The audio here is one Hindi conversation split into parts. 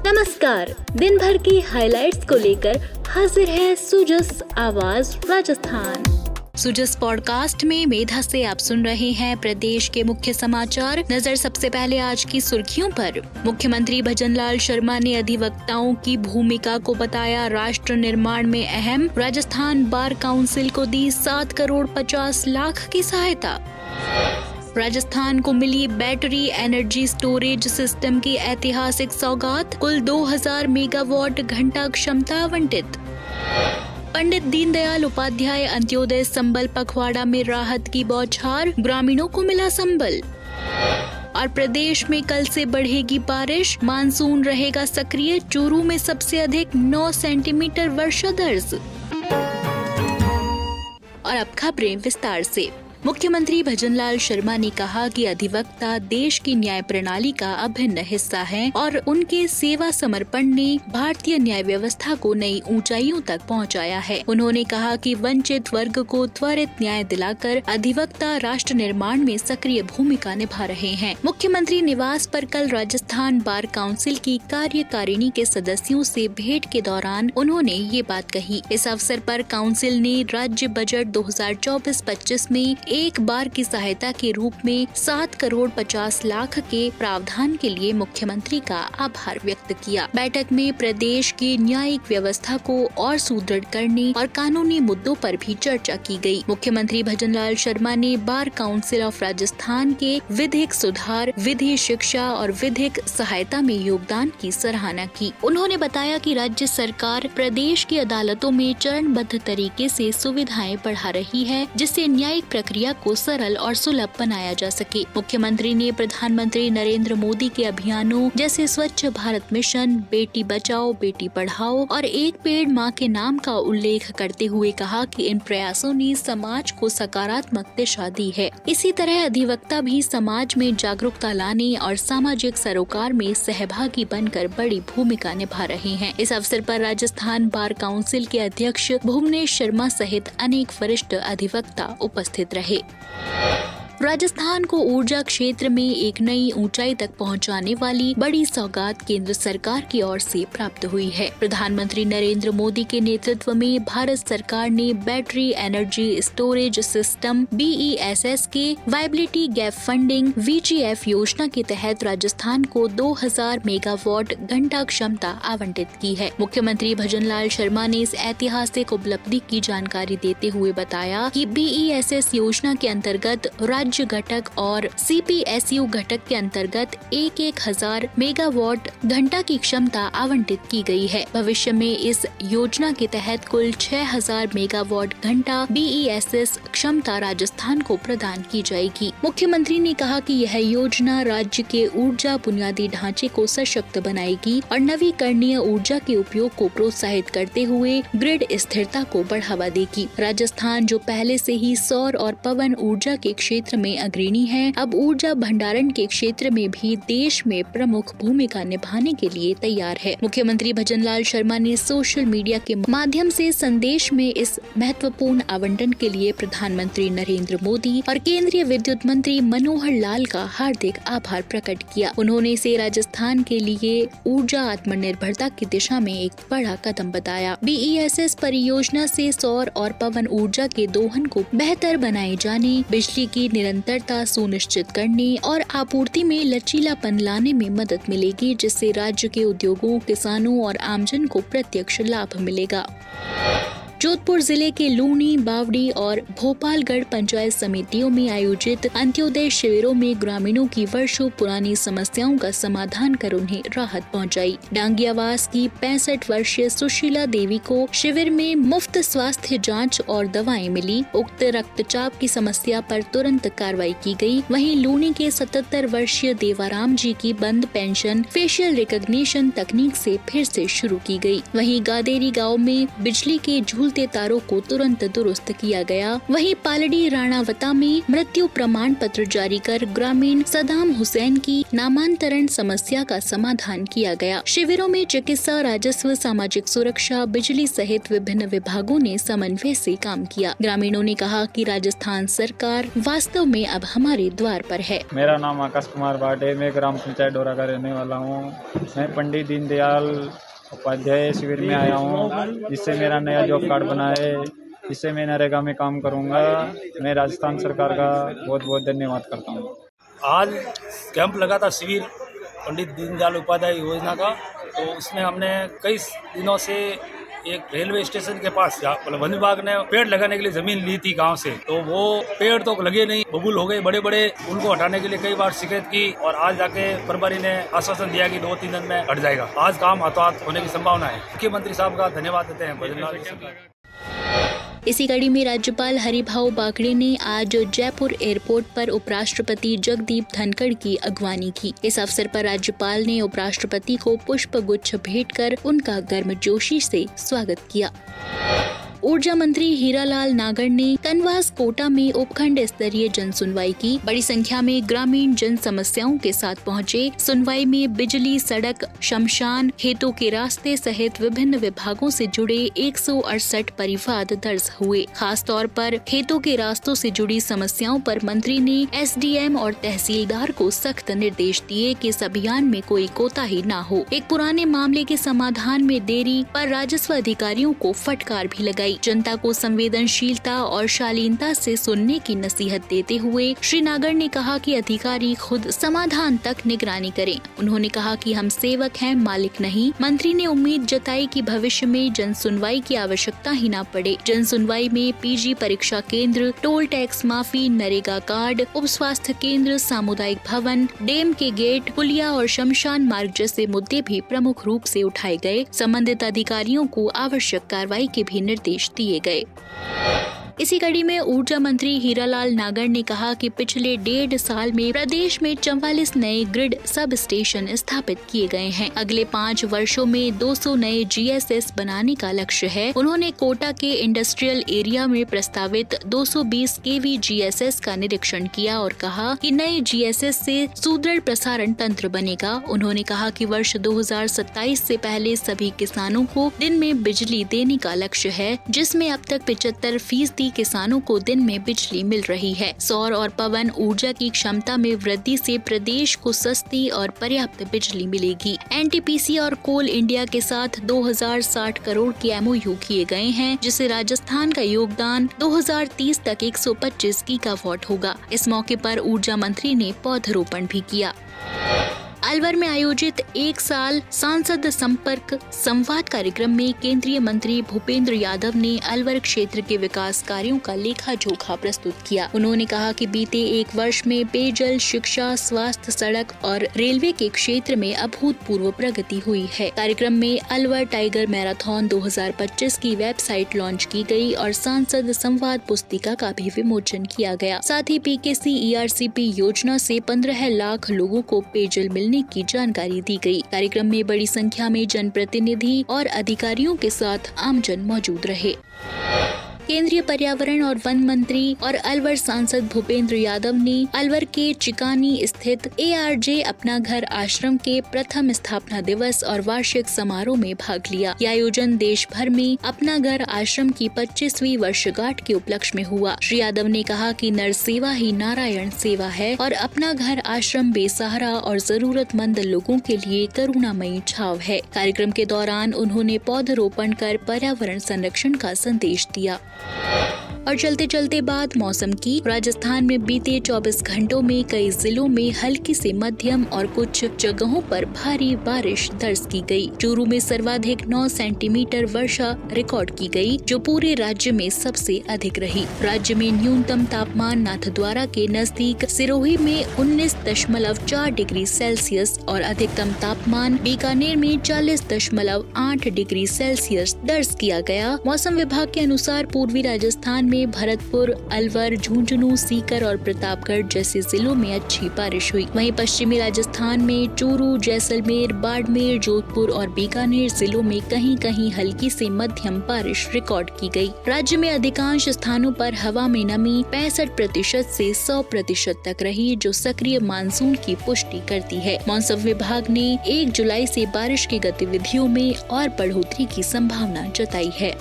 नमस्कार, दिन भर की हाइलाइट्स को लेकर हाजिर है सुजस आवाज राजस्थान। सुजस पॉडकास्ट में मेधा से आप सुन रहे हैं प्रदेश के मुख्य समाचार। नजर सबसे पहले आज की सुर्खियों पर। मुख्यमंत्री भजनलाल शर्मा ने अधिवक्ताओं की भूमिका को बताया राष्ट्र निर्माण में अहम। राजस्थान बार काउंसिल को दी 7 करोड़ 50 लाख की सहायता। राजस्थान को मिली बैटरी एनर्जी स्टोरेज सिस्टम की ऐतिहासिक सौगात। कुल 2000 मेगावाट घंटा क्षमता आवंटित। पंडित दीनदयाल उपाध्याय अंत्योदय संबल पखवाड़ा में राहत की बौछार, ग्रामीणों को मिला संबल। और प्रदेश में कल से बढ़ेगी बारिश, मानसून रहेगा सक्रिय। चूरू में सबसे अधिक 9 सेंटीमीटर वर्षा दर्ज। और अब खबरें विस्तार से। मुख्यमंत्री भजनलाल शर्मा ने कहा कि अधिवक्ता देश की न्याय प्रणाली का अभिन्न हिस्सा हैं और उनके सेवा समर्पण ने भारतीय न्याय व्यवस्था को नई ऊंचाइयों तक पहुंचाया है। उन्होंने कहा कि वंचित वर्ग को त्वरित न्याय दिलाकर अधिवक्ता राष्ट्र निर्माण में सक्रिय भूमिका निभा रहे हैं। मुख्यमंत्री निवास पर कल राजस्थान बार काउंसिल की कार्यकारिणी के सदस्यों से भेंट के दौरान उन्होंने ये बात कही। इस अवसर पर काउंसिल ने राज्य बजट 2024-25 में एक बार की सहायता के रूप में 7 करोड़ 50 लाख के प्रावधान के लिए मुख्यमंत्री का आभार व्यक्त किया। बैठक में प्रदेश की न्यायिक व्यवस्था को और सुदृढ़ करने और कानूनी मुद्दों पर भी चर्चा की गई। मुख्यमंत्री भजनलाल शर्मा ने बार काउंसिल ऑफ राजस्थान के विधिक सुधार, विधि शिक्षा और विधिक सहायता में योगदान की सराहना की। उन्होंने बताया कि राज्य सरकार प्रदेश की अदालतों में चरणबद्ध तरीके से सुविधाएं बढ़ा रही है, जिससे न्यायिक प्रक्रिया को सरल और सुलभ बनाया जा सके। मुख्यमंत्री ने प्रधानमंत्री नरेंद्र मोदी के अभियानों जैसे स्वच्छ भारत मिशन, बेटी बचाओ बेटी पढ़ाओ और एक पेड़ माँ के नाम का उल्लेख करते हुए कहा कि इन प्रयासों ने समाज को सकारात्मक दिशा दी है। इसी तरह अधिवक्ता भी समाज में जागरूकता लाने और सामाजिक सरोकार में सहभागी बनकर बड़ी भूमिका निभा रहे हैं। इस अवसर पर राजस्थान बार काउंसिल के अध्यक्ष भुवनेश शर्मा सहित अनेक वरिष्ठ अधिवक्ता उपस्थित रहे। राजस्थान को ऊर्जा क्षेत्र में एक नई ऊंचाई तक पहुंचाने वाली बड़ी सौगात केंद्र सरकार की ओर से प्राप्त हुई है। प्रधानमंत्री नरेंद्र मोदी के नेतृत्व में भारत सरकार ने battery energy storage system BESS के वायबिलिटी गैप फंडिंग VGF योजना के तहत राजस्थान को 2000 मेगावाट घंटा क्षमता आवंटित की है। मुख्यमंत्री भजनलाल शर्मा ने इस ऐतिहासिक उपलब्धि की जानकारी देते हुए बताया कि BESS योजना के अंतर्गत राज्य घटक और CPSU घटक के अंतर्गत 1000 मेगावाट घंटा की क्षमता आवंटित की गई है। भविष्य में इस योजना के तहत कुल 6000 मेगावाट घंटा BESS क्षमता राजस्थान को प्रदान की जाएगी। मुख्यमंत्री ने कहा कि यह योजना राज्य के ऊर्जा बुनियादी ढांचे को सशक्त बनाएगी और नवीकरणीय ऊर्जा के उपयोग को प्रोत्साहित करते हुए ग्रिड स्थिरता को बढ़ावा देगी। राजस्थान जो पहले से ही सौर और पवन ऊर्जा के क्षेत्र में अग्रणी है, अब ऊर्जा भंडारण के क्षेत्र में भी देश में प्रमुख भूमिका निभाने के लिए तैयार है। मुख्यमंत्री भजनलाल शर्मा ने सोशल मीडिया के माध्यम से संदेश में इस महत्वपूर्ण आवंटन के लिए प्रधानमंत्री नरेंद्र मोदी और केंद्रीय विद्युत मंत्री मनोहर लाल का हार्दिक आभार प्रकट किया। उन्होंने इसे राजस्थान के लिए ऊर्जा आत्मनिर्भरता की दिशा में एक बड़ा कदम बताया। BESS परियोजना से सौर और पवन ऊर्जा के दोहन को बेहतर बनाए जाने, बिजली की निरंतरता सुनिश्चित करने और आपूर्ति में लचीलापन लाने में मदद मिलेगी, जिससे राज्य के उद्योगों, किसानों और आमजन को प्रत्यक्ष लाभ मिलेगा। जोधपुर जिले के लूनी, बावड़ी और भोपालगढ़ पंचायत समितियों में आयोजित अंत्योदय शिविरों में ग्रामीणों की वर्षों पुरानी समस्याओं का समाधान कर उन्हें राहत पहुंचाई। डांगियावास की 65 वर्षीय सुशीला देवी को शिविर में मुफ्त स्वास्थ्य जांच और दवाएं मिली। उक्त रक्तचाप की समस्या पर तुरंत कार्रवाई की गई। वहीं लूनी के 77 वर्षीय देवाराम जी की बंद पेंशन फेशियल रिकॉग्निशन तकनीक से फिर से शुरू की गई। वहीं गादेरी गाँव में बिजली के झूल झूलते तारों को तुरंत दुरुस्त किया गया। वहीं पालड़ी राणावता में मृत्यु प्रमाण पत्र जारी कर ग्रामीण सदाम हुसैन की नामांतरण समस्या का समाधान किया गया। शिविरों में चिकित्सा, राजस्व, सामाजिक सुरक्षा, बिजली सहित विभिन्न विभागों ने समन्वय से काम किया। ग्रामीणों ने कहा कि राजस्थान सरकार वास्तव में अब हमारे द्वार पर है। मेरा नाम आकाश कुमार भाट है। मैं ग्राम पंचायत डोरा का रहने वाला हूँ। मैं पंडित दीनदयाल उपाध्याय शिविर में आया हूँ, जिससे मेरा नया जॉब कार्ड बना है। इससे मैं नरेगा में काम करूँगा। मैं राजस्थान सरकार का बहुत बहुत धन्यवाद करता हूँ। आज कैंप लगा था शिविर पंडित दीनदयाल उपाध्याय योजना का, तो उसमें हमने कई दिनों से एक रेलवे स्टेशन के पास वन विभाग ने पेड़ लगाने के लिए जमीन ली थी गांव से, तो वो पेड़ तो लगे नहीं, बबूल हो गए बड़े बड़े। उनको हटाने के लिए कई बार शिकायत की और आज जाके प्रभारी ने आश्वासन दिया कि 2-3 दिन में हट जाएगा। आज काम हाथों-हाथ होने की संभावना है। मुख्यमंत्री साहब का धन्यवाद देते हैं भजनलाल जी। इसी कड़ी में राज्यपाल हरिभाऊ बागड़े ने आज जयपुर एयरपोर्ट पर उपराष्ट्रपति जगदीप धनखड़ की अगवानी की। इस अवसर पर राज्यपाल ने उपराष्ट्रपति को पुष्प गुच्छ भेंट कर उनका गर्मजोशी से स्वागत किया। ऊर्जा मंत्री हीरालाल नागर ने कनवास कोटा में उपखंड स्तरीय जन सुनवाई की। बड़ी संख्या में ग्रामीण जन समस्याओं के साथ पहुंचे। सुनवाई में बिजली, सड़क, शमशान, खेतों के रास्ते सहित विभिन्न विभागों से जुड़े 168 परिवाद दर्ज हुए। खास तौर पर खेतों के रास्तों से जुड़ी समस्याओं पर मंत्री ने एसडीएम और तहसीलदार को सख्त निर्देश दिए कि इस अभियान में कोई कोताही न हो। एक पुराने मामले के समाधान में देरी पर राजस्व अधिकारियों को फटकार भी लगाई। जनता को संवेदनशीलता और शालीनता से सुनने की नसीहत देते हुए श्री नागर ने कहा कि अधिकारी खुद समाधान तक निगरानी करें। उन्होंने कहा कि हम सेवक हैं, मालिक नहीं। मंत्री ने उम्मीद जताई कि भविष्य में जन सुनवाई की आवश्यकता ही न पड़े। जन सुनवाई में पीजी परीक्षा केंद्र, टोल टैक्स माफी, नरेगा कार्ड, उप स्वास्थ्य केंद्र, सामुदायिक भवन, डैम के गेट, पुलिया और शमशान मार्ग जैसे मुद्दे भी प्रमुख रूप से उठाए गए। संबंधित अधिकारियों को आवश्यक कार्रवाई के भी निर्देश दिए गए। इसी कड़ी में ऊर्जा मंत्री हीरालाल नागर ने कहा कि पिछले 1.5 साल में प्रदेश में 44 नए ग्रिड सब स्टेशन स्थापित किए गए हैं। अगले 5 वर्षों में 200 नए जीएसएस बनाने का लक्ष्य है। उन्होंने कोटा के इंडस्ट्रियल एरिया में प्रस्तावित 220 केवी जीएसएस का निरीक्षण किया और कहा कि नए जीएसएस से सुदृढ़ प्रसारण तंत्र बनेगा। उन्होंने कहा कि वर्ष 2027 से पहले सभी किसानों को दिन में बिजली देने का लक्ष्य है, जिसमें अब तक 75% किसानों को दिन में बिजली मिल रही है। सौर और पवन ऊर्जा की क्षमता में वृद्धि से प्रदेश को सस्ती और पर्याप्त बिजली मिलेगी। एनटीपीसी और कोल इंडिया के साथ 2060 करोड़ के एमओयू किए गए हैं, जिससे राजस्थान का योगदान 2030 तक 125 गीगावाट होगा। इस मौके पर ऊर्जा मंत्री ने पौधरोपण भी किया। अलवर में आयोजित 1 साल सांसद संपर्क संवाद कार्यक्रम में केंद्रीय मंत्री भूपेंद्र यादव ने अलवर क्षेत्र के विकास कार्यों का लेखा जोखा प्रस्तुत किया। उन्होंने कहा कि बीते 1 वर्ष में पेयजल, शिक्षा, स्वास्थ्य, सड़क और रेलवे के क्षेत्र में अभूतपूर्व प्रगति हुई है। कार्यक्रम में अलवर टाइगर मैराथन 2025 की वेबसाइट लॉन्च की गई और सांसद संवाद पुस्तिका का भी विमोचन किया गया। साथ ही पीकेसी ईआरसीपी योजना से 15 लाख लोगों को पेयजल मिलने की जानकारी दी गई। कार्यक्रम में बड़ी संख्या में जनप्रतिनिधि और अधिकारियों के साथ आमजन मौजूद रहे। केंद्रीय पर्यावरण और वन मंत्री और अलवर सांसद भूपेंद्र यादव ने अलवर के चिकानी स्थित एआरजे अपना घर आश्रम के प्रथम स्थापना दिवस और वार्षिक समारोह में भाग लिया। यह आयोजन देश भर में अपना घर आश्रम की 25वीं वर्षगांठ के उपलक्ष्य में हुआ। श्री यादव ने कहा कि नर सेवा ही नारायण सेवा है और अपना घर आश्रम बेसहारा और जरूरतमंद लोगों के लिए करुणामयी छाव है। कार्यक्रम के दौरान उन्होंने पौधरोपण कर पर्यावरण संरक्षण का संदेश दिया। और चलते चलते बात मौसम की। राजस्थान में बीते 24 घंटों में कई जिलों में हल्की से मध्यम और कुछ जगहों पर भारी बारिश दर्ज की गई। चूरू में सर्वाधिक 9 सेंटीमीटर वर्षा रिकॉर्ड की गई, जो पूरे राज्य में सबसे अधिक रही। राज्य में न्यूनतम तापमान नाथद्वारा के नजदीक सिरोही में 19.4 डिग्री सेल्सियस और अधिकतम तापमान बीकानेर में 40.8 डिग्री सेल्सियस दर्ज किया गया। मौसम विभाग के अनुसार पूर्वी राजस्थान में भरतपुर, अलवर, झुंझुनू, सीकर और प्रतापगढ़ जैसे जिलों में अच्छी बारिश हुई। वहीं पश्चिमी राजस्थान में चूरू, जैसलमेर, बाड़मेर, जोधपुर और बीकानेर जिलों में कहीं कहीं हल्की से मध्यम बारिश रिकॉर्ड की गई। राज्य में अधिकांश स्थानों पर हवा में नमी 65% से 100% तक रही, जो सक्रिय मानसून की पुष्टि करती है। मौसम विभाग ने 1 जुलाई से बारिश की गतिविधियों में और बढ़ोतरी की संभावना जताई है।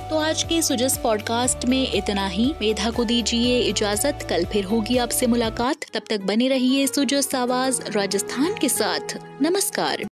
तो आज के सुजस पॉडकास्ट में इतना ही। मेधा को दीजिए इजाजत, कल फिर होगी आपसे मुलाकात। तब तक बने रहिए सुजस आवाज राजस्थान के साथ। नमस्कार।